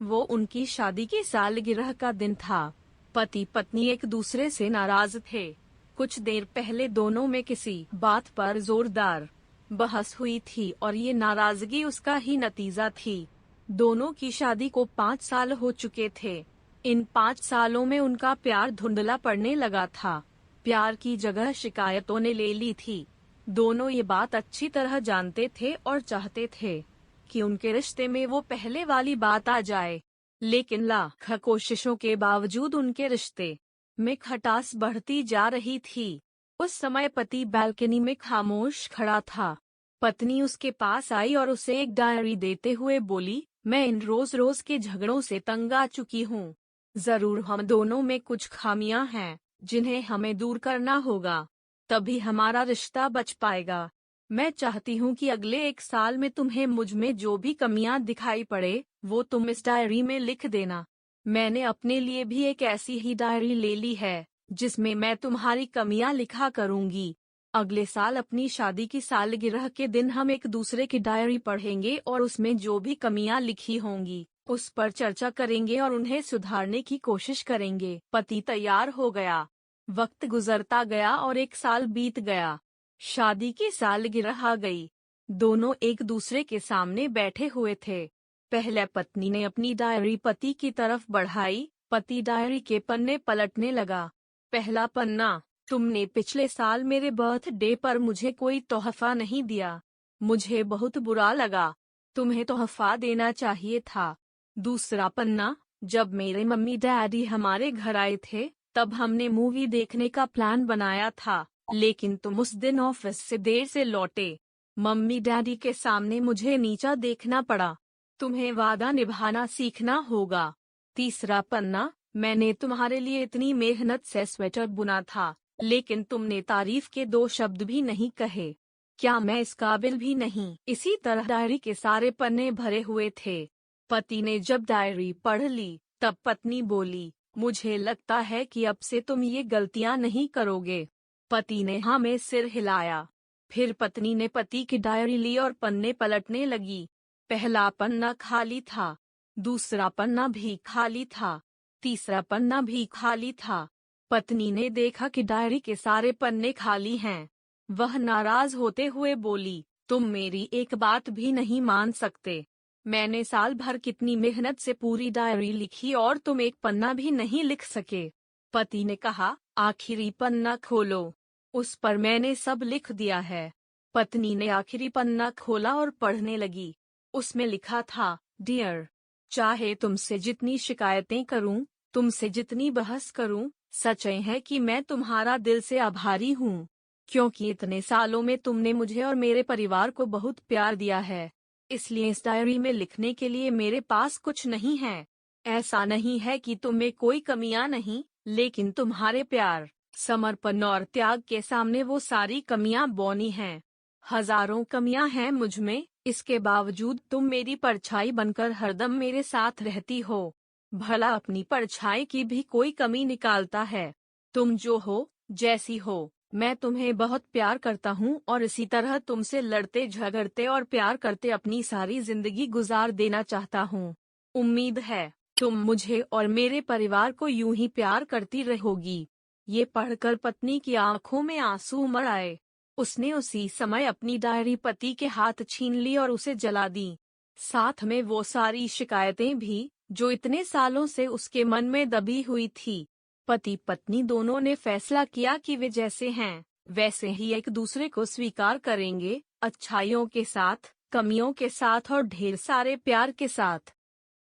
वो उनकी शादी की सालगिरह का दिन था। पति पत्नी एक दूसरे से नाराज थे। कुछ देर पहले दोनों में किसी बात पर जोरदार बहस हुई थी और ये नाराजगी उसका ही नतीजा थी। दोनों की शादी को 5 साल हो चुके थे। इन 5 सालों में उनका प्यार धुंधला पड़ने लगा था। प्यार की जगह शिकायतों ने ले ली थी। दोनों ये बात अच्छी तरह जानते थे और चाहते थे कि उनके रिश्ते में वो पहले वाली बात आ जाए, लेकिन लाख कोशिशों के बावजूद उनके रिश्ते में खटास बढ़ती जा रही थी। उस समय पति बालकनी में खामोश खड़ा था। पत्नी उसके पास आई और उसे एक डायरी देते हुए बोली, मैं इन रोज रोज के झगड़ों से तंग आ चुकी हूँ। जरूर हम दोनों में कुछ खामियां हैं जिन्हें हमें दूर करना होगा, तभी हमारा रिश्ता बच पाएगा। मैं चाहती हूँ कि अगले 1 साल में तुम्हें मुझ में जो भी कमियां दिखाई पड़े वो तुम इस डायरी में लिख देना। मैंने अपने लिए भी एक ऐसी ही डायरी ले ली है जिसमें मैं तुम्हारी कमियां लिखा करूंगी। अगले साल अपनी शादी की सालगिरह के दिन हम एक दूसरे की डायरी पढ़ेंगे और उसमें जो भी कमियां लिखी होंगी उस पर चर्चा करेंगे और उन्हें सुधारने की कोशिश करेंगे। पति तैयार हो गया। वक्त गुजरता गया और 1 साल बीत गया। शादी की सालगिरह आ गई। दोनों एक दूसरे के सामने बैठे हुए थे। पहले पत्नी ने अपनी डायरी पति की तरफ बढ़ाई। पति डायरी के पन्ने पलटने लगा। पहला पन्ना, तुमने पिछले साल मेरे बर्थडे पर मुझे कोई तोहफा नहीं दिया। मुझे बहुत बुरा लगा। तुम्हें तोहफा देना चाहिए था। दूसरा पन्ना, जब मेरे मम्मी डैडी हमारे घर आए थे तब हमने मूवी देखने का प्लान बनाया था, लेकिन तुम उस दिन ऑफिस से देर से लौटे। मम्मी डैडी के सामने मुझे नीचा देखना पड़ा। तुम्हें वादा निभाना सीखना होगा। तीसरा पन्ना, मैंने तुम्हारे लिए इतनी मेहनत से स्वेटर बुना था, लेकिन तुमने तारीफ के 2 शब्द भी नहीं कहे। क्या मैं इस काबिल भी नहीं? इसी तरह डायरी के सारे पन्ने भरे हुए थे। पति ने जब डायरी पढ़ ली तब पत्नी बोली, मुझे लगता है कि अब से तुम ये गलतियां नहीं करोगे। पति ने हाँ में सिर हिलाया। फिर पत्नी ने पति की डायरी ली और पन्ने पलटने लगी। पहला पन्ना खाली था। दूसरा पन्ना भी खाली था। तीसरा पन्ना भी खाली था। पत्नी ने देखा कि डायरी के सारे पन्ने खाली हैं। वह नाराज होते हुए बोली, तुम मेरी एक बात भी नहीं मान सकते। मैंने साल भर कितनी मेहनत से पूरी डायरी लिखी और तुम एक पन्ना भी नहीं लिख सके। पति ने कहा, आखिरी पन्ना खोलो, उस पर मैंने सब लिख दिया है। पत्नी ने आखिरी पन्ना खोला और पढ़ने लगी। उसमें लिखा था, डियर, चाहे तुमसे जितनी शिकायतें करूं, तुमसे जितनी बहस करूं, सच है कि मैं तुम्हारा दिल से आभारी हूं, क्योंकि इतने सालों में तुमने मुझे और मेरे परिवार को बहुत प्यार दिया है। इसलिए इस डायरी में लिखने के लिए मेरे पास कुछ नहीं है। ऐसा नहीं है कि तुम में कोई कमियां नहीं, लेकिन तुम्हारे प्यार, समर्पण और त्याग के सामने वो सारी कमियां बौनी हैं। हजारों कमियां हैं मुझ में, इसके बावजूद तुम मेरी परछाई बनकर हरदम मेरे साथ रहती हो। भला अपनी परछाई की भी कोई कमी निकालता है? तुम जो हो, जैसी हो, मैं तुम्हें बहुत प्यार करता हूँ और इसी तरह तुमसे लड़ते झगड़ते और प्यार करते अपनी सारी जिंदगी गुजार देना चाहता हूँ। उम्मीद है तुम मुझे और मेरे परिवार को यूं ही प्यार करती रहोगी। ये पढ़कर पत्नी की आंखों में आंसू उमड़ आए। उसने उसी समय अपनी डायरी पति के हाथ छीन ली और उसे जला दी। साथ में वो सारी शिकायतें भी जो इतने सालों से उसके मन में दबी हुई थी। पति पत्नी दोनों ने फैसला किया कि वे जैसे हैं वैसे ही एक दूसरे को स्वीकार करेंगे, अच्छाइयों के साथ, कमियों के साथ और ढेर सारे प्यार के साथ।